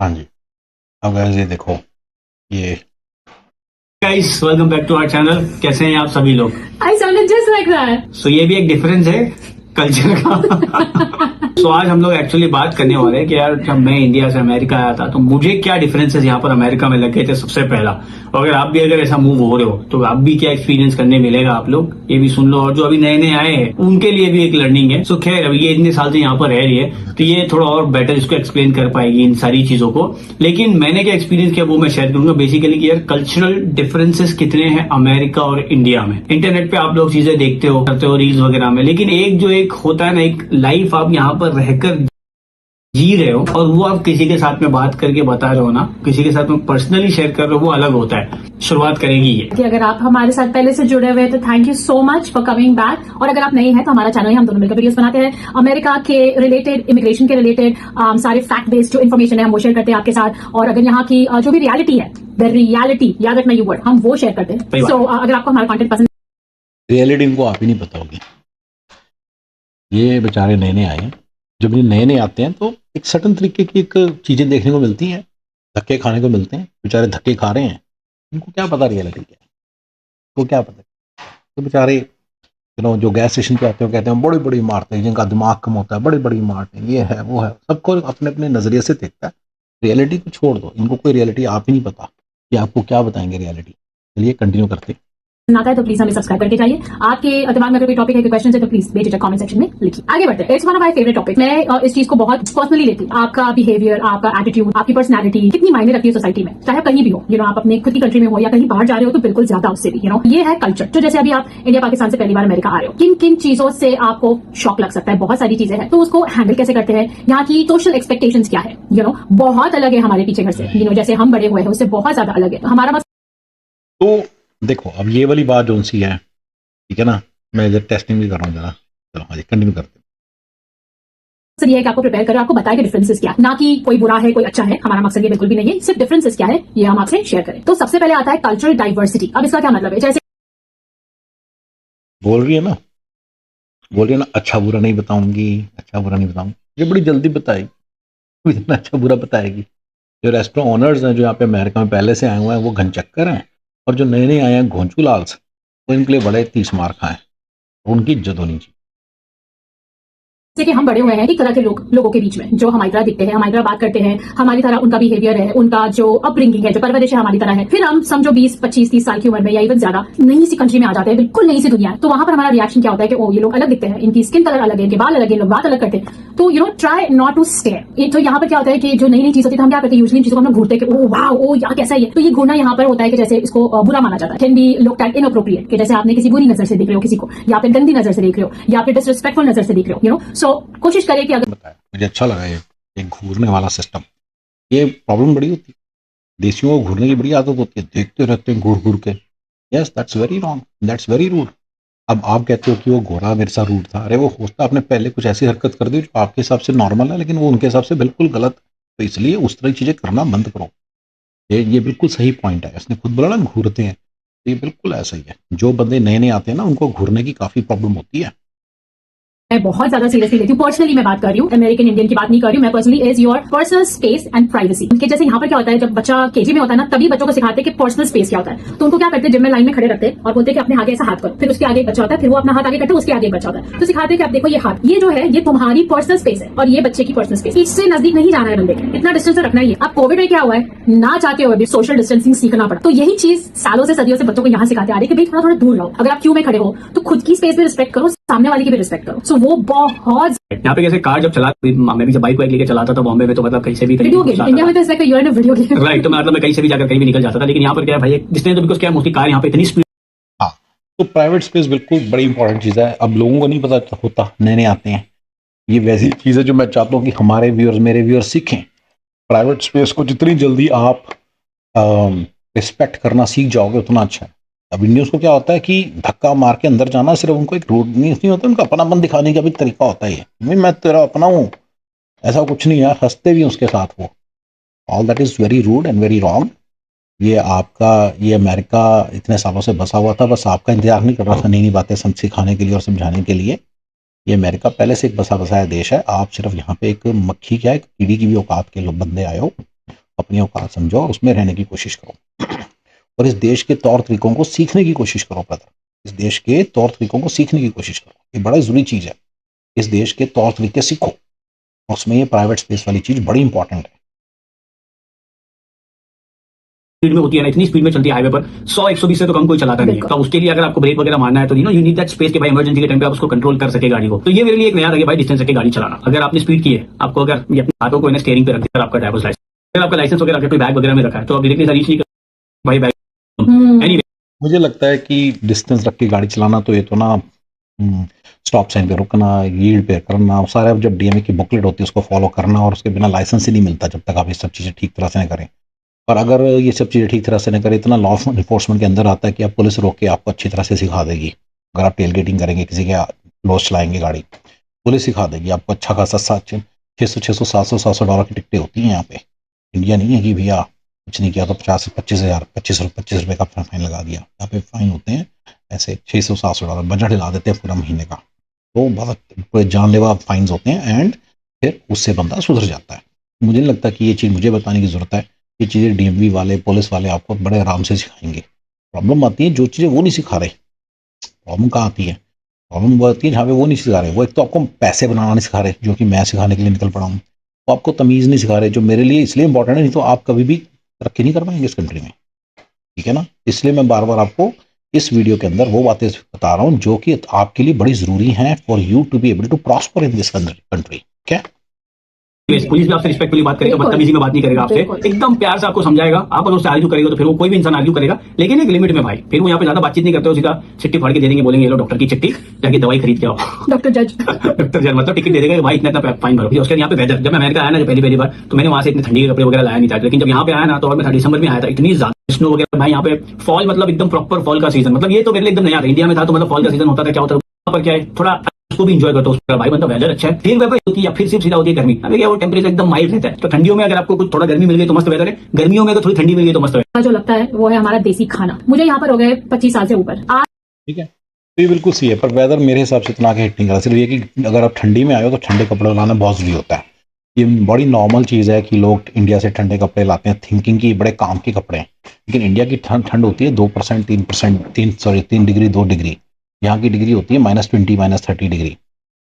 हाँ जी। अब guys ये देखो, ये guys welcome back to our channel. कैसे हैं आप सभी लोग? I sounded just like that. सो ये भी एक डिफरेंस है कल्चर का। सो आज हम लोग एक्चुअली बात करने वाले हैं कि यार जब मैं इंडिया से अमेरिका आया था तो मुझे क्या डिफरेंसेस यहाँ पर अमेरिका में लगे थे सबसे पहला। और अगर आप भी अगर ऐसा मूव हो रहे हो तो आप भी क्या एक्सपीरियंस करने मिलेगा, आप लोग ये भी सुन लो। और जो अभी नए नए आए हैं उनके लिए भी एक लर्निंग है। सो खैर अभी ये इतने साल से यहाँ पर रह रही है तो ये थोड़ा और बेटर इसको एक्सप्लेन कर पाएगी इन सारी चीजों को। लेकिन मैंने क्या एक्सपीरियंस किया वो मैं शेयर करूंगा बेसिकली कि यार कल्चरल डिफरेंसेस कितने हैं अमेरिका और इंडिया में। इंटरनेट पे आप लोग चीजें देखते हो, करते हो रील्स वगैरह में, लेकिन एक होता है ना, एक लाइफ आप यहाँ पर रहकर जी रहे हो और वो आप किसी के साथ में बात करके बता रहे हो ना, किसी के साथ में पर्सनली शेयर कर रहे हो, वो अलग होता है। शुरुआत करेगी ये कि अगर आप हमारे साथ पहले से जुड़े हुए हैं तो thank you so much for coming back. और अगर आप नए हैं तो हमारा चैनल है, हम दोनों मिलकर वीडियोस बनाते हैं अमेरिका के रिलेटेड, इमिग्रेशन के रिलेटेड सारे फैक्ट बेस्ड जो इन्फॉर्मेशन है हम वो शेयर करते हैं आपके साथ। और अगर यहाँ की जो भी रियलिटी है, द रियलिटी, याद रखना ये वर्ड, हम वो शेयर करते हैं। सो अगर आपको हमारा कंटेंट पसंद, रियलिटी इनको आप ही नहीं पता होगी। ये बेचारे नए नए आए हैं। जब ये नए नए आते हैं तो एक सर्टन तरीके की एक चीज़ें देखने को मिलती हैं, धक्के खाने को मिलते हैं। बेचारे धक्के खा रहे हैं, इनको क्या पता रियलिटी क्या है, तो क्या पता। तो बेचारे जो गैस स्टेशन पे आते हैं कहते हैं बड़ी बड़ी इमारतें हैं, जिनका दिमाग कम होता है, बड़ी बड़ी इमारतें, ये है वो है। सबको अपने अपने नज़रिए से देखता है। रियलिटी को छोड़ दो, इनको कोई रियलिटी आप ही नहीं पता कि आपको क्या बताएंगे रियलिटी। चलिए कंटिन्यू करते हैं। आता है तो प्लीज हमें सब्सक्राइब करके जाइए। आपके दिमाग में अगर कोई टॉपिक है, कोई क्वेश्चन है तो प्लीज बेझिझक कमेंट सेक्शन में लिखिए। आगे बढ़ते हैं। It's one of my favourite topic. मैं इस चीज को बहुत पर्सनली लेती हूँ। आपका बिहेवियर, आपका एटीट्यूड, आपकी पर्सनैलिटी कितनी मायने रखती है सोसाइटी में, चाहे कहीं भी हो। आप अपने खुद की कंट्री में हो या कहीं बाहर जा रहे हो तो बिल्कुल ज्यादा उससे भी ये है कल्चर। तो जैसे अभी आप इंडिया पाकिस्तान से पहली बार अमेरिका आ रहे हो, किन किन चीजों से आपको शॉक लग सकता है? बहुत सारी चीजें हैं, तो उसको हैंडल कैसे करते हैं? यहाँ की सोशल एक्सपेक्टेशंस क्या है? बहुत अलग है हमारे पीछे घर से। जैसे हम बड़े हुए हैं उससे बहुत ज्यादा अलग है। हमारा तो देखो अब ये वाली बात जो सी है, ठीक है ना, मैं इधर टेस्टिंग भी कर रहा हूँ जरा। चलो हाँ जी कंटिन्यू करते हैं। मकसद ये है कि आपको प्रिपेयर करें, आपको बताए कि डिफरेंसेस क्या है, ना कि कोई बुरा है कोई अच्छा है। हमारा मकसद ये बिल्कुल भी नहीं है, सिर्फ डिफरेंसेस क्या है ये हम आपसे शेयर करें। तो सबसे पहले आता है कल्चरल डाइवर्सिटी। अब इसका क्या मतलब है? जैसे बोल रही है ना, बोल रही है ना, अच्छा बुरा नहीं बताऊंगी, अच्छा बुरा नहीं बताऊंगी। ये बड़ी जल्दी बताएगी, इतना अच्छा बुरा बताएगी। जो रेस्टोरेंट ओनर्स हैं जो यहाँ पे अमेरिका में पहले से आए हुए हैं वो घनचक्कर हैं, और जो नए नए आए हैं घोंचू लाल से, वो इनके लिए बड़े 30 मार खाएं। उनकी इज्जत होनी चाहिए। जैसे कि हम बड़े हुए हैं एक तरह के लोगों के बीच में, जो हमारी तरह दिखते हैं, हमारी तरह बात करते हैं, हमारी तरह उनका बिहेवियर है, उनका जो अपब्रिंगिंग है, जो परवरिश है हमारी तरह है। फिर हम समझो 20, 25, 30 साल की उम्र में या इवन ज्यादा नई सी कंट्री में आ जाते हैं, बिल्कुल नई सी दुनिया है। तो वहां पर हमारा रिएक्शन क्या होता है कि ओ ये लोग अलग दिखते हैं, इनकी स्किन कलर अलग है, इनके बाल अलग है, लोग बात अलग करते हैं। तो ट्राई नॉट टू स्टेयर। तो यहाँ पर क्या होता है कि जो नई नई चीज होती है हम क्या करते हैं, यूजली चीजों को हम घूरते हैं कि ओ वाह ओ यार कैसा है। तो ये घूरना यहाँ पर होता है कि जैसे इसको बुरा माना जाता है। Can be looked at inappropriate, कि जैसे आपने किसी बुरी नजर से देख रहे हो किसी को, या फिर गंदी नजर से देख रहे हो, या फिर डिसरिस्पेक्टफुल नजर से देख रहे हो। सो कोशिश करें कि अगर बताया मुझे अच्छा लगा ये घूरने वाला सिस्टम। ये प्रॉब्लम बड़ी होती है, देशियों को घूरने की बड़ी आदत होती है, देखते रहते हैं घूर घूर के। Yes that's very wrong, that's very rude. अब आप कहते हो कि वो गोरा मेरे साथ रूड था, अरे वो होता आपने पहले कुछ ऐसी हरकत कर दी जो आपके हिसाब से नॉर्मल है लेकिन वो उनके हिसाब से बिल्कुल गलत। तो इसलिए उस तरह की चीज़ें करना बंद करो। ये बिल्कुल सही पॉइंट है। इसने खुद बोला ना घूरते हैं, तो ये बिल्कुल ऐसा ही है। जो बंदे नए नए आते हैं ना उनको घूरने की काफ़ी प्रॉब्लम होती है। मैं बहुत ज्यादा सीरियसली लेती हूँ। पर्सनली मैं बात कर रही हूँ, अमेरिकन इंडियन की बात नहीं कर रही हूँ मैं। Personally is your personal space and privacy. उनके जैसे यहाँ पर क्या होता है, जब बच्चा केजी में होता है ना, तभी बच्चों को सिखाते हैं कि पर्सनल स्पेस क्या होता है। तो उनको क्या करते हैं, जिम में लाइन में खड़े रखते हैं और बोलते हैं कि अपने आगे ऐसा हाथ करो, फिर उसके आगे एक बच्चा होता है, फिर वो अपना हाथ आगे करते हैं, उसके आगे एक बच्चा होता है, तो सिखाते हैं कि आप देखो ये हाथ, ये जो है ये तुम्हारी पर्सनल स्पेस है और ये बच्चे की पर्सनल स्पेस। इससे नजदीक नहीं जाना है बंदे के, इतना डिस्टेंस रखना ही है। अब कोविड में क्या हुआ है, ना चाहते हुए भी सोशल डिस्टेंसिंग सीखना पड़ा। तो यही चीज सालों से सदियों से बच्चों को यहाँ सिखाते आ रहे कि भाई थोड़ा थोड़ा दूर रहो। अगर आप क्यू में खड़े हो तो खुद की स्पेस भी रिस्पेक्ट करो, सामने वाले की भी रिस्पेक्ट करो। सो वो बहुत यहाँ पे कैसे कार जब चला, मैं भी जब बाइक वाइक लेके चलाता था बॉम्बे में, तो मतलब कहीं से भी वीडियो गेम। इंडिया में तो इसका यूर वीडियो गेम राइट। तो मैं मतलब मैं कहीं से भी जाकर कहीं भी निकल जाता था। लेकिन यहाँ पर क्या है भाई, डिस्टेंस तो बिकॉज क्या है, मोस्टली कार यहाँ पे इतनी स्पीड। हाँ, तो प्राइवेट स्पेस बिल्कुल बड़ी इंपॉर्टेंट चीज़ है। अब लोगों को नहीं पता होता, नए नए आते हैं। ये वैसी चीज़ है जो मैं चाहता हूँ कि हमारे व्यूअर्स, मेरे व्यूअर्स सीखें। प्राइवेट स्पेस को जितनी जल्दी आप रिस्पेक्ट करना सीख जाओगे उतना अच्छा है। अब इंडियंस को क्या होता है कि धक्का मार के अंदर जाना सिर्फ उनको एक रूड नहीं होता, उनका अपनापन दिखाने का भी तरीका होता है। ये मैं तेरा अपना हूँ, ऐसा कुछ नहीं है। हंसते भी उसके साथ वो। All that is very rude and very wrong. ये आपका, ये अमेरिका इतने सालों से बसा हुआ था, बस आपका इंतजार नहीं कर रहा था नई नई बातें सिखाने के लिए और समझाने के लिए। ये अमेरिका पहले से एक बसा बसाया देश है। आप सिर्फ यहाँ पे एक मक्खी क्या, एक कीड़ी की भी औकात के लोग बंदे आए हो। अपनी औकात समझो और उसमें रहने की कोशिश करो और इस देश के तौर तरीकों को सीखने की कोशिश करो ब्रदर। इस देश के तौर तरीकों को सीखने की कोशिश करो, ये बड़ा ज़रूरी चीज़ है। इस देश के तौर तरीके सीखो और उसमें ये प्राइवेट स्पेस वाली चीज़ बड़ी इंपॉर्टेंट है। स्पीड में होती है ना, इतनी स्पीड में चलती है हाईवे पर 100-120 से तो कम कोई चलाता नहीं है। बिल्कुल। तो उसके लिए अगर आपको ब्रेक वगैरह मारना है तो यू नीड दैट स्पेस के भाई इमरजेंसी के टाइम पे आप उसको कंट्रोल कर सके गाड़ी को। तो ये मेरे लिए एक नया था कि भाई डिस्टेंस रख के गाड़ी चलाना। अगर आपने स्पीड की है, आपको अगर ये अपने हाथों को स्टीयरिंग पे रख दिया आपका ड्राइवर्स लाइसेंस, अगर आपका लाइसेंस वगैरह कोई बैग वगैरह में रखा है तो आप डायरेक्टली रीच नहीं कर भाई बैग। एनीवे मुझे लगता है कि डिस्टेंस रख के गाड़ी चलाना तो ये तो ना स्टॉप साइन पे रुकना, यील्ड पे करना, सारा जब डीएमए की बुकलेट होती है उसको फॉलो करना और उसके बिना लाइसेंस ही नहीं मिलता जब तक आप ये सब चीज़ें ठीक तरह से नहीं करें। और अगर ये सब चीज़ें ठीक तरह से नहीं करें, इतना लॉ इन्फोर्समेंट के अंदर आता है कि आप पुलिस रोक के आपको अच्छी तरह से सिखा देगी। अगर आप टेल गेटिंग करेंगे, किसी के लॉस चलाएंगे गाड़ी, पुलिस सिखा देगी आपको अच्छा खासा। 600 $700 की टिकटें होती हैं यहाँ पे। इंडिया नहीं है कि भैया कुछ नहीं किया तो 50 से 25,000 25 रुपये का फाइन लगा दिया। यहाँ पे फाइन होते हैं ऐसे $600-700, बजट हिला देते हैं पूरा महीने का। तो बहुत पूरे जानलेवा फाइन्स होते हैं एंड फिर उससे बंदा सुधर जाता है। मुझे नहीं लगता कि ये चीज़ मुझे बताने की ज़रूरत है। ये चीज़ें डीएमवी वाले, पुलिस वाले आपको बड़े आराम से सिखाएंगे। प्रॉब्लम आती है जो चीज़ें वो नहीं सिखा रहे। प्रॉब्लम कहाँ आती है? प्रॉब्लम वो आती है जहाँ पे वो नहीं सिखा रहे। वो एक तो आपको पैसे बनाना नहीं सिखा रहे, जो कि मैं सिखाने के लिए निकल पड़ा हूँ। वो आपको तमीज़ नहीं सिखा रहे, जो मेरे लिए इसलिए इंपॉर्टेंट है, नहीं तो आप कभी भी तरक्की नहीं कर पाएंगे इस कंट्री में। ठीक है ना? इसलिए मैं बार बार आपको इस वीडियो के अंदर वो बातें बता रहा हूँ जो कि आपके लिए बड़ी ज़रूरी हैं for you to be able to prosper in this country. ठीक है? पुलिस भी आपसे रिस्पेक्टफुली बात करेगा, बिल्कुल। बदतमीजी में बात नहीं करेगा आपसे, बिल्कुल। एकदम प्यार से आपको समझाएगा। आप अगर उससे आर्ग्यू करेगा तो फिर वो कोई भी इंसान आर्ग्यू करेगा, लेकिन एक लिमिट में भाई। फिर वो यहाँ पे ज्यादा बातचीत नहीं करते हो, सीधा चिट्ठी फाड़ के दे देंगे, बोलेंगे ये लो डॉक्टर की चिट्ठी, जाके दवाई खरीद के आओ। डॉक्टर जज डॉक्टर जज मतलब टिकट दे देगा कि भाई इतना इतना फाइन भरो। उसके बाद यहाँ पे वेदर, जब मैं अमेरिका आया ना जब पहली पहली बार, तो मैंने वहां से इतने ठंडी के कपड़े वगैरह लाया नहीं था, लेकिन जब यहाँ पे आया ना तो और मैं दिसंबर में आया था, इतनी ज्यादा स्नो वगैरह भाई यहाँ पे। फॉल मतलब एकदम प्रॉपर फॉल का सीजन, मतलब ये तो मेरे लिए एकदम नया था। इंडिया में था तो मतलब फॉल का सीजन होता था, क्या होता है वहाँ पर क्या है, थोड़ा उसको भी एंजॉय करता हूँ भाई, मतलब वेदर अच्छा है। फिर वेदर होती है या फिर सिर्फ सीधा होती है गर्मी। अभी क्या वो टेम्परेचर एकदम माइल्ड रहता है। तो ठंडियों में अगर आपको कुछ थोड़ा गर्मी मिल गई तो मस्त वेदर है, गर्मियों में अगर थोड़ी ठंडी मिल गई तो मस्त वेदर। जो लगता है वो है हमारा देसी खाना। मुझे यहाँ पर हो गए 25 साल से ऊपर। आज ठीक है, तो ये बिल्कुल सही है, पर वेदर मेरे हिसाब से इतना आगे हिट नहीं करा। सिर्फ ये कि अगर आप ठंडी में आए हो तो ठंडे कपड़े लाना बहुत ज़रूरी होता है। ये बड़ी नॉर्मल चीज़ है कि लोग इंडिया से ठंडे कपड़े लाते हैं थिंकिंग कि बड़े काम के कपड़े हैं, लेकिन इंडिया की ठंड होती है 2%, 3%, 3 डिग्री 2 डिग्री। यहाँ की डिग्री होती है -20 -30 डिग्री।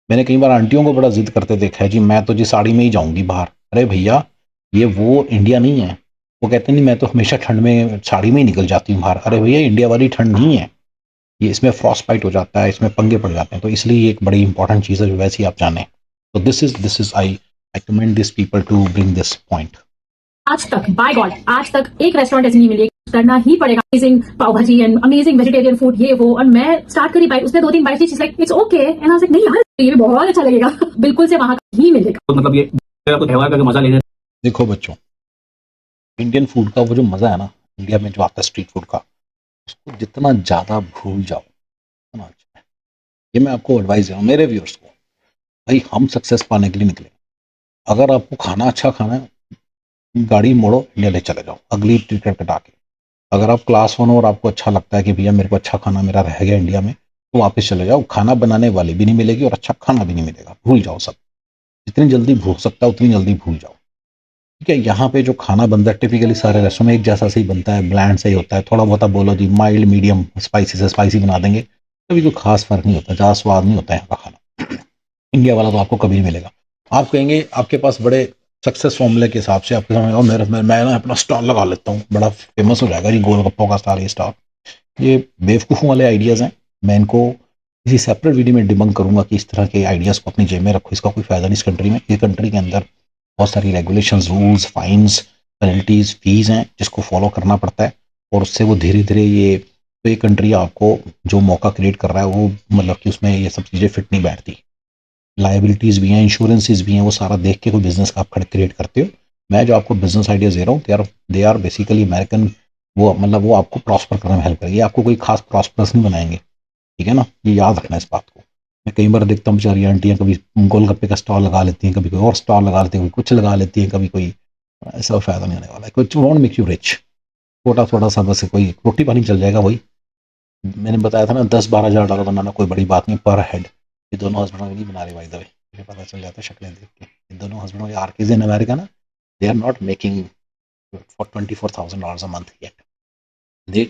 मैंने कई बार आंटियों को बड़ा जिद करते देखा है, जी मैं तो जी साड़ी में ही जाऊंगी बाहर। अरे भैया, ये वो इंडिया नहीं है। वो कहते नहीं मैं तो हमेशा ठंड में साड़ी में ही निकल जाती हूँ बाहर। अरे भैया, इंडिया वाली ठंड नहीं है ये, इसमें फ्रॉस्ट बाइट हो जाता है, इसमें पंगे पड़ जाते हैं। तो इसलिए ये एक बड़ी इंपॉर्टेंट चीज़ है जो वैसे ही आप जानें। तो this is I commend this people to bring this point. आज तक बाय गॉड आज तक एक रेस्टोरेंट ऐसी नहीं मिली, करना ही पड़ेगा। अमेजिंग पाव भाजी एंड अमेजिंग वेजिटेरियन फूड, ये वो। और मैं स्टार्ट करी बाइट, उसने 2-3 बाइट दी, like it's okay and I was like नहीं यार ये भी बहुत अच्छा लगेगा। बिल्कुल से वहां का ही मिलेगा। तो मतलब ये अगर आपको त्योहार का मजा लेना देखो बच्चों, इंडियन फूड का वो जो मज़ा है ना, इंडिया में जो आता है स्ट्रीट फूड का, उसको जितना ज़्यादा भूल जाओ उतना अच्छा है। ये मैं आपको एडवाइस दे रहा हूँ मेरे व्यूअर्स को। भाई, हम सक्सेस पाने के लिए निकले। अगर आपको खाना अच्छा खाना है, गाड़ी मोड़ो, इंडिया ले चले जाओ अगली टिकट कटा के। अगर आप क्लास 1 हो और आपको अच्छा लगता है कि भैया मेरे को अच्छा खाना मेरा रह गया इंडिया में, तो वापस चले जाओ। खाना बनाने वाली भी नहीं मिलेगी और अच्छा खाना भी नहीं मिलेगा, भूल जाओ सब। जितनी जल्दी भूल सकता है उतनी जल्दी भूल जाओ। ठीक है? यहाँ पे जो खाना बनता है टिपिकली सारे रेस्टोरेंट में एक जैसा सही बनता है, ब्लैंड सही होता है। थोड़ा बहुत आप बोलो जी माइल्ड मीडियम स्पाइसी से स्पाइसी बना देंगे, कभी कोई खास फर्क नहीं होता, ज़्यादा स्वाद नहीं होता है यहाँ का खाना। इंडिया वाला तो आपको कभी नहीं मिलेगा। आप कहेंगे आपके पास बड़े सक्सेस फॉर्मूले के हिसाब से आपके सामने, और मैं ना अपना स्टॉल लगा लेता हूँ, बड़ा फेमस हो जाएगा जी गोलगप्पों का स्टॉल, ये स्टॉल। ये बेवकूफ़ों वाले आइडियाज़ हैं। मैं इनको किसी सेपरेट वीडियो में डिबंक करूंगा कि इस तरह के आइडियाज़ को अपनी जेब में रखो, इसका कोई फ़ायदा नहीं इस कंट्री में। इस कंट्री के अंदर बहुत सारी regulations, rules, fines, penalties, fees हैं जिसको फॉलो करना पड़ता है, और उससे वो धीरे धीरे ये कंट्री आपको जो मौका क्रिएट कर रहा है वो मतलब कि उसमें ये सब चीज़ें फिट नहीं बैठती। लाइबिलिटीज़ भी हैं, इंश्योरेंसेस भी हैं, वो सारा देख के कोई बिजनेस का आप क्रिएट करते हो। मैं जो आपको बिजनेस आइडियाज़ दे रहा हूँ दे आर बेसिकली अमेरिकन। वो मतलब वो आपको प्रॉस्पर करने में हेल्प करेगी, आपको कोई खास प्रॉस्परस नहीं बनाएंगे। ठीक है ना? ये याद रखना इस बात को। मैं कई बार देखता हूँ बेचारी आंटियाँ कभी गोलगप्पे का स्टॉल लगा लेती हैं, कभी कोई और स्टॉल लगा लेती हैं, कभी कुछ लगा लेती हैं, कभी कोई। ऐसा फ़ायदा नहीं होने वाला है। कुछ वॉन्ट मेक यू रिच। छोटा थोड़ा सा बस कोई रोटी पानी चल जाएगा। वही मैंने बताया था ना, $10-12 बनाना कोई बड़ी बात नहीं पर हेड। ये दोनों हस्बैंड नहीं बना रहे बाय द वे, मुझे पता चल जाता है शक्लें देख के। ये दोनों हस्बैंड आर के इन अमेरिका ना, they are not making for $24,000 a month yet.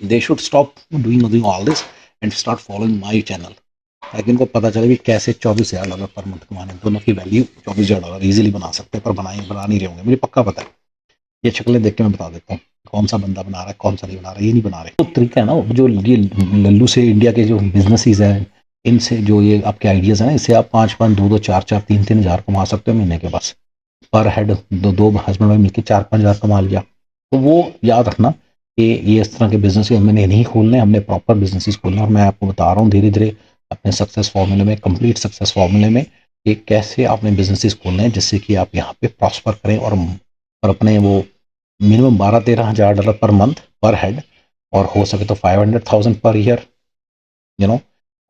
They should stop doing all this and start following my channel, ताकि इनको पता चले भी कैसे $24,000 पर मंथ कमाने। दोनों की वैल्यू $24,000 इजीली बना सकते हैं, पर बना नहीं रहे होंगे, मुझे पक्का पता है। ये शक्लें देख के मैं बता देता हूँ कौन सा बंदा बना रहा है, कौन सा नहीं बना रहा है। ये नहीं बना रहे। तो तरीका है ना, जो ये लल्लू से इंडिया के जो बिजनेसेस हैं, इनसे जो ये आपके आइडियाज़ हैं ना, इससे आप 5-5, 2-2, 4-4, 3-3 हज़ार कमा सकते हो महीने के। बस पर हेड दो हस्बैंड वाइफ मिलकर 4-5 हज़ार कमा लिया। तो वो याद रखना कि ये इस तरह के बिजनेस हमने नहीं खोलने, हमने प्रॉपर बिजनेसेस खोलने। और मैं आपको बता रहा हूँ धीरे धीरे अपने सक्सेस फॉर्मूले में, कंप्लीट सक्सेस फॉर्मूले में, कि कैसे आपने बिजनेसेस खोलने हैं जिससे कि आप यहाँ पे प्रॉस्पर करें और अपने वो मिनिमम $12-13 पर मंथ पर हेड, और हो सके तो 500,000 per year,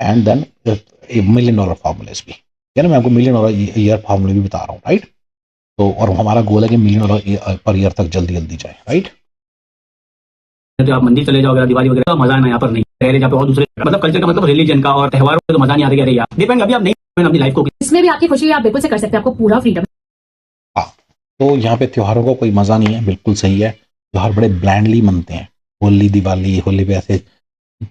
and then $1 million formulas भी, मैं आपको $1 million ईयर फॉर्मूले भी बता रहा हूँ, राइट। तो और हमारा गोल है कि $1 million पर ईयर तक जल्दी जाए, राइट। तो आप मंदिर चले जाओ अगर दिवाली वगैरह का मजा है ना, यहाँ पर नहीं पहले जहाँ पे और दूसरे मतलब कल्चर का मतलब रिलीजन का और त्योहारों का तो मजा नहीं आता। अरे यार डिपेंड, अभी आप नहीं अपनी लाइफ को। इसमें भी आपकी खुशी है, आप बिल्कुल से कर सकते हैं, आपको पूरा फ्रीडम। हाँ, तो यहाँ पे त्योहारों का कोई मजा नहीं है, बिल्कुल सही है। त्योहार बड़े ब्लैंडली मनते हैं। होली, दिवाली, होली पे ऐसे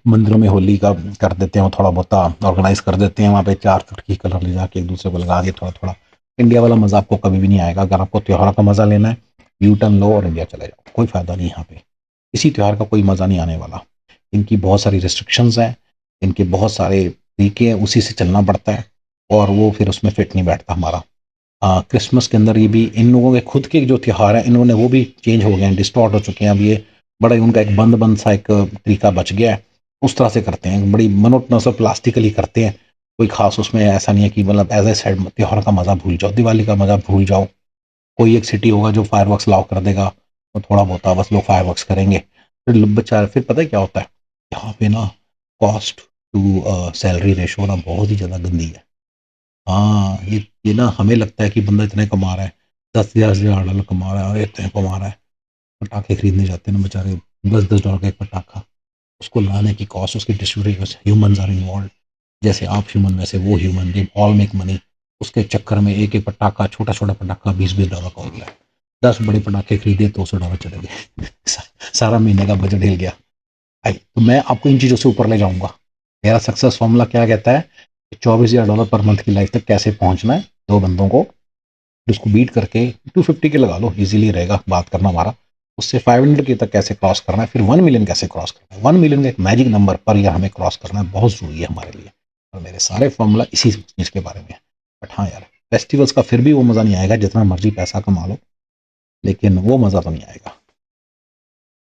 मंदिरों में होली का कर देते हैं, थोड़ा बहुत ऑर्गेनाइज कर देते हैं, वहाँ पे 4 चुटकी कलर ले जाके एक दूसरे को लगा दिए, थोड़ा थोड़ा। इंडिया वाला मजा आपको कभी भी नहीं आएगा। अगर आपको त्योहार का मजा लेना है, यू टर्न लो और इंडिया चले जाओ, कोई फायदा नहीं। यहाँ पे किसी त्योहार का कोई मजा नहीं आने वाला। इनकी बहुत सारी रिस्ट्रिक्शंस हैं, इनके बहुत सारे तरीके हैं, उसी से चलना पड़ता है, और वो फिर उसमें फिट नहीं बैठता हमारा। क्रिसमस के अंदर ये भी इन लोगों के खुद के जो त्यौहार हैं, इन्होंने वो भी चेंज हो गए हैं, डिस्टॉर्ट हो चुके हैं। अब ये बड़ा ही उनका एक बंद सा एक तरीका बच गया है, उस तरह से करते हैं, बड़ी मोनोटोनस और प्लास्टिकली करते हैं। कोई खास उसमें ऐसा नहीं है कि मतलब एज ए साइड त्यौहार का मज़ा भूल जाओ, दिवाली का मज़ा भूल जाओ। कोई एक सिटी होगा जो फायरवर्क्स लाओ कर देगा, तो थोड़ा बहुत बस लोग फायरवर्क्स करेंगे। फिर बच्चा फिर पता है क्या होता है, यहाँ पे ना कॉस्ट टू सैलरी रेशो ना बहुत ही ज़्यादा गंदी है। हाँ, ये ना हमें लगता है कि बंदा इतने कमा रहा है, $10,000 कमा रहा है, इतने कमा रहा है। पटाखे खरीदने जाते हैं ना बेचारे, $10 का एक पटाखा, उसको लाने की कॉस्ट, उसकी डिस्ट्रीब्यूशन, ह्यूमंस आर इन्वॉल्व। जैसे आप ह्यूमन वैसे वो human, they all make money. उसके चक्कर में एक एक पटाखा, छोटा छोटा पटाखा $20 का हो गया। 10 बड़े पटाखे खरीदे, $200 चले गए। सारा महीने का बजट हिल गया। तो मैं आपको इन चीज़ों से ऊपर ले जाऊंगा। मेरा सक्सेस फॉर्मूला क्या कहता है, $24,000 पर मंथ की लाइफ तक कैसे पहुंचना है। 2 बंदों को उसको बीट करके 250 के लगा लो, इजीली रहेगा बात करना हमारा। उससे 500 के तक कैसे क्रॉस करना है, फिर 1 मिलियन कैसे क्रॉस करना है। 1 मिलियन का एक मैजिक नंबर पर ईयर हमें क्रॉस करना है, बहुत जरूरी है हमारे लिए। और मेरे सारे फॉर्मूला इसी चीज़ के बारे में है। बट हाँ यार, फेस्टिवल्स का फिर भी वो मज़ा नहीं आएगा, जितना मर्जी पैसा कमा लो, लेकिन वो मज़ा तो नहीं आएगा।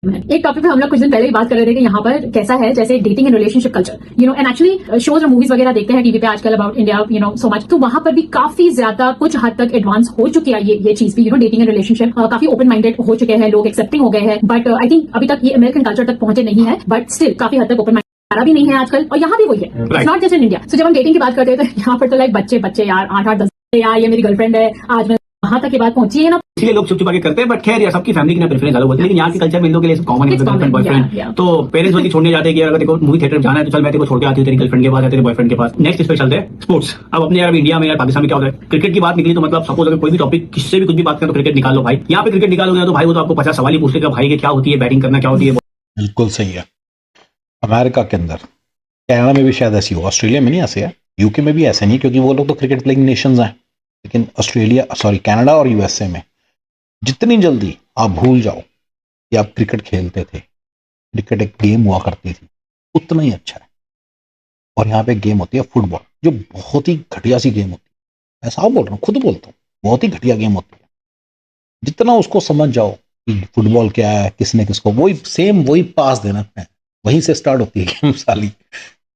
एक टॉपिक पे हम लोग कुछ दिन पहले ही बात कर रहे थे कि यहाँ पर कैसा है, जैसे dating and relationship culture, and actually shows और मूवीज वगैरह देखते हैं टीवी पे आजकल अबाउट इंडिया, सो मच, तो वहां पर भी काफी ज्यादा कुछ हद तक एडवांस हो चुकी है ये चीज भी, डेटिंग एंड रिलेशनशिप काफी ओपन माइंडेड हो चुके हैं लोग, एक्सेप्टिंग हो गए हैं। बट आई थिंक अभी तक ये अमेरिकन कल्चर तक पहुंचे नहीं है, बट स्टिल काफी हद तक ओपन माइंडेड भी नहीं है आजकल, और यहाँ भी वही है, it's not just in India. So जब हम डेटिंग की बात करते हैं तो यहाँ पर तो लाइक बच्चे यार 8-8, 10 यार ये मेरी गर्लफ्रेंड है, आज मैं वहां तक की बात पहुंची है ना, इसलिए लोग चुप के करते हैं। बट खैर यार, सबकी फैमिली की ना प्रेफरेंस अलग होती है, लेकिन यहाँ के कल्चर में इन लोगों के लिए कॉमन है, गर्लफ्रेंड बॉयफ्रेंड। तो पेरेंट्स बल्कि छोड़ने जाते हैं कि अगर देखो मूवी थिएटर जाना है तो चल मैं तेरे को छोड़ के आती हूँ तेरी गर्लफ्रेंड के पास या तेरे बॉयफ्रेंड के पास। नेक्स्ट इस पे चलते हैं स्पोर्ट्स। अब अपने यार इंडिया में या पाकिस्तान में क्या होता है, क्रिकेट की बात निकली तो मतलब सपोज अगर कोई भी टॉपिक किससे भी कुछ भी बात करें तो क्रिकेट निकाल लो भाई। यहाँ पे क्रिकेट निकालोगे तो भाई वो तो आपको 50 सवाल ही पूछेगा भाई कि क्या होती है, बैटिंग करना क्या होती है। बिल्कुल सही है। अमेरिका के अंदर, कनाडा में भी शायद ऐसी हो, ऑस्ट्रेलिया में नहीं ऐसे है, यूके में भी ऐसे नहीं, क्योंकि वो लोग तो क्रिकेट प्लेइंग नेशंस हैं। लेकिन कनाडा और यूएसए में जितनी जल्दी आप भूल जाओ कि आप क्रिकेट खेलते थे, क्रिकेट एक गेम हुआ करती थी, उतना ही अच्छा है। और यहाँ पे गेम होती है फुटबॉल, जो बहुत ही घटिया सी गेम होती है। मैं साफ बोल रहा हूँ, खुद बोलता हूँ, बहुत ही घटिया गेम होती है। जितना उसको समझ जाओ कि फुटबॉल क्या है, किसने किसको, वही पास देना है, वहीं से स्टार्ट होती है गेम साली।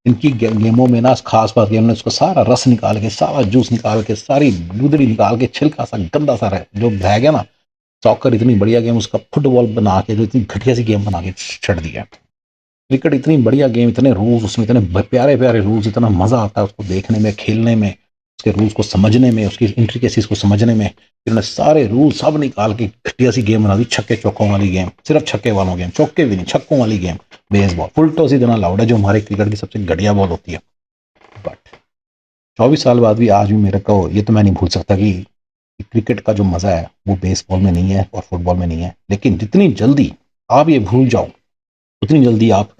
इनकी गेमों में ना खास बात गेम ने उसको सारा रस निकाल के, सारा जूस निकाल के, सारी लूदड़ी निकाल के, छिलका सा गंदा सा जो रह गया ना, सॉकर इतनी बढ़िया गेम उसका फुटबॉल बना के, जो इतनी घटिया सी गेम बना के छड़ दिया। क्रिकेट इतनी बढ़िया गेम, इतने रूल्स उसमें, इतने प्यारे प्यारे रूल्स, इतना मजा आता है उसको देखने में, खेलने में, उसके रूल्स को समझने में, उसकी इंट्रिकेसीज को समझने में। इन्होंने सारे रूल सब निकाल के घटिया सी गेम बना दी, छक्के चौकों वाली गेम, सिर्फ छक्के वालों गेम, चौके भी नहीं, छक्कों वाली गेम। बेसबॉल फुल टॉस इतना लाउड है, जो हमारे क्रिकेट की सबसे घटिया बॉल होती है। बट 24 साल बाद भी आज भी मेरे को ये तो मैं नहीं भूल सकता कि कि क्रिकेट का जो मजा है वो बेसबॉल में नहीं है और फुटबॉल में नहीं है, लेकिन जितनी जल्दी आप ये भूल जाओ उतनी जल्दी आप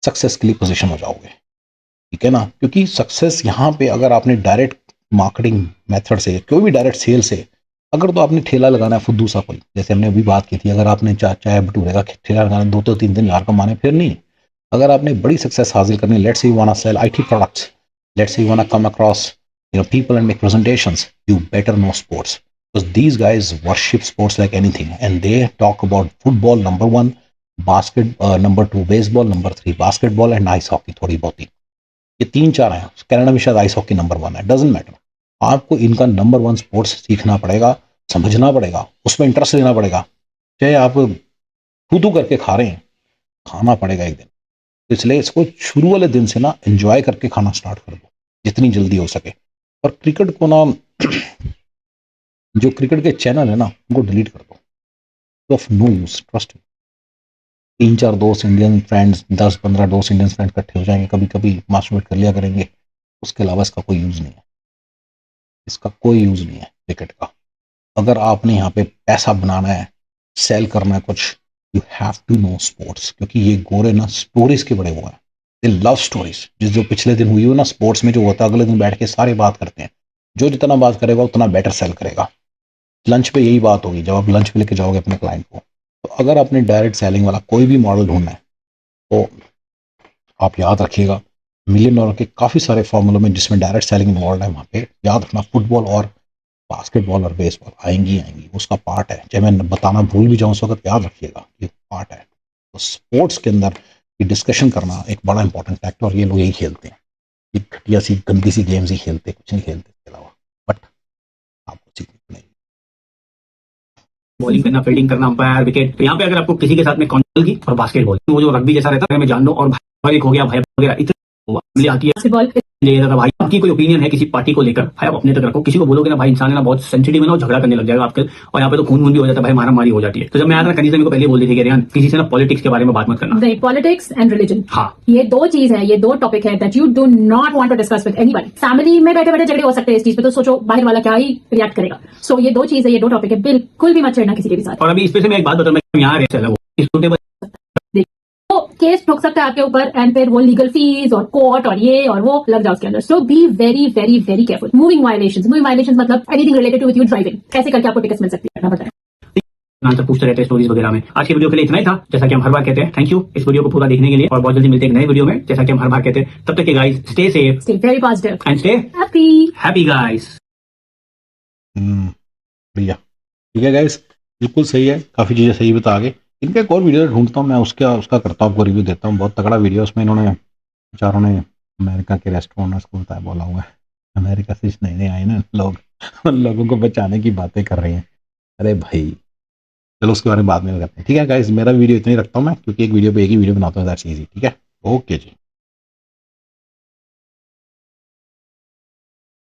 सक्सेस के लिए पोजीशन हो जाओगे, ठीक है ना। क्योंकि सक्सेस यहाँ पे अगर आपने डायरेक्ट मार्केटिंग मेथड से, कोई भी डायरेक्ट सेल से, अगर तो आपने ठेला लगाना है फुद्दू सा कोई, जैसे हमने अभी बात की थी, अगर आपने चाय भटूरे का ठेला लगाना है 2-3 हजार कमाने, फिर नहीं। अगर आपने बड़ी सक्सेस हासिल करनी, let's say you want to sell IT products, let's say you want to come across people and make presentations, you better know sports, because these guys worship sports like anything, and they talk about football number one, basket number two, baseball number three, basketball and ice hockey थोड़ी बहुत ही, ये 3-4 हैं। Canada में शायद ice hockey number 1 है, doesn't matter. आपको इनका number 1 sports सीखना पड़ेगा, समझना पड़ेगा, उसमें इंटरेस्ट लेना पड़ेगा। चाहे आप थू करके खा रहे हैं, खाना पड़ेगा एक दिन। तो इसलिए इसको शुरू वाले दिन से ना एंजॉय करके खाना स्टार्ट कर दो जितनी जल्दी हो सके। और क्रिकेट को ना जो क्रिकेट के चैनल है ना उनको डिलीट कर दो, ऑफ नो यूज, ट्रस्ट। 3-4 दोस्त इंडियन फ्रेंड्स, 10-15 दोस्त इंडियन फ्रेंड्स इकट्ठे हो जाएंगे, कभी कभी मास्टरबेट कर लिया करेंगे, उसके अलावा इसका कोई यूज नहीं है, इसका कोई यूज नहीं है क्रिकेट का। अगर आपने यहाँ पे पैसा बनाना है, सेल करना है कुछ, you have to know sports, क्योंकि ये गोरे ना स्टोरीज के बड़े हुए हैं, दे लव स्टोरीज। जो पिछले दिन हुई हो ना स्पोर्ट्स में, जो होता है अगले दिन बैठ के सारे बात करते हैं, जो जितना बात करेगा उतना बेटर सेल करेगा। लंच पे यही बात होगी जब आप लंच पे लेके जाओगे अपने क्लाइंट को। तो अगर आपने डायरेक्ट सेलिंग वाला कोई भी मॉडल ढूंढना है तो आप याद रखिएगा, मिलियन डॉलर के काफ़ी सारे फॉर्मूलों में जिसमें डायरेक्ट सेलिंग इन्वॉल्व है, वहाँ पे याद रखना फुटबॉल और बास्केटबॉल और बेसबॉल आएंगी, उसका पार्ट है। चाहे मैं बताना भूल भी जाऊँ उस वक्त, याद रखिएगा ये पार्ट है। तो स्पोर्ट्स के अंदर ये डिस्कशन करना एक बड़ा इंपॉर्टेंट फैक्टर, और ये लोग यही खेलते हैं, ये घटिया सी गंदी सी गेम्स ही खेलते हैं, कुछ नहीं खेलते इसके अलावा। बट आपको सीखने नहीं। बॉलिंग करना, फील्डिंग करना, अंपायर, विकेट। तो यहाँ पे अगर आपको किसी के साथ में कॉन्ट्रोल की और बास्केटबॉल, वो जो रग्बी जैसा रहता है मैं जान लो, और भाई एक हो गया भाई वगैरह, इतनी आती है बास्केटबॉल ले रहा था भाई। आपकी कोई ओपिनियन है किसी पार्टी को लेकर, भाई आप अपने तक रखो। किसी को बोलोगे ना भाई इंसान है ना बहुत सेंसिटिव है ना, झगड़ा करने लग जाएगा आपके, और यहाँ पे तो खून भी हो जाता है भाई, मारा मारी हो जाती है। तो जब मैं आया था कनीज ने मेरे को पहले बोल दी थी कि रेहान किसी से ना पॉलिटिक्स के बारे में बात मत करना। नहीं, पॉलिटिक्स एंड रिलीजन, हाँ, ये दो चीज है, ये दो टॉपिक है that you do not want to discuss with anybody. Family में बैठे बैठे झगड़े हो सकते हैं इस चीज पे, तो सोचो बाहर वाला क्या ही रिएक्ट करेगा। सो ये दो चीज है, ये दो टॉपिक है, बिल्कुल भी मत छेड़ना किसी के भी साथ। और अभी इस पे से मैं एक बात बताऊं, मैं यहाँ रह चला वो सुटेबल तो केस ठोक सकता है आपके ऊपर, एंड फिर वो लीगल फीस और कोर्ट और ये और वो लग जाओ उसके अंदर। So be very very very careful. Moving violations मतलब anything related to with your driving, कैसे करके आपको टिकट्स मिल सकती है, बताएं। आंसर पूछते रहते हैं स्टोरीज वगैरह में। आज के वीडियो के लिए इतना ही था, जैसा कि हम हर बार कहते हैं। थैंक यू इस वीडियो को पूरा देखने के लिए, और बहुत जल्दी मिलते हैं एक नए वीडियो में, जैसा कि हम हर बार कहते हैं। तब तक के guys stay safe, stay very positive and stay happy guys. भैया ठीक है गाइस, बिल्कुल सही है, काफ़ी चीज़ें सही बता गए। इनका एक और वीडियो ढूंढता हूँ मैं, उसका करता हूँ, आपको रिव्यू देता हूँ। बहुत तगड़ा वीडियो, उसमें इन्होंने बेचारों ने अमेरिका के रेस्टोरेंट ओनर्स को बताया, बोला हुआ है अमेरिका से नए नए आए ना लोग, उन लोगों को बचाने की बातें कर रहे हैं। अरे भाई चलो उसके बारे में बाद में करते हैं, ठीक है गाइस। मेरा वीडियो इतना ही रखता हूँ मैं, क्योंकि एक वीडियो पे एक ही वीडियो बनाता हूँ, दैट्स इजी, ठीक है। ओके जी।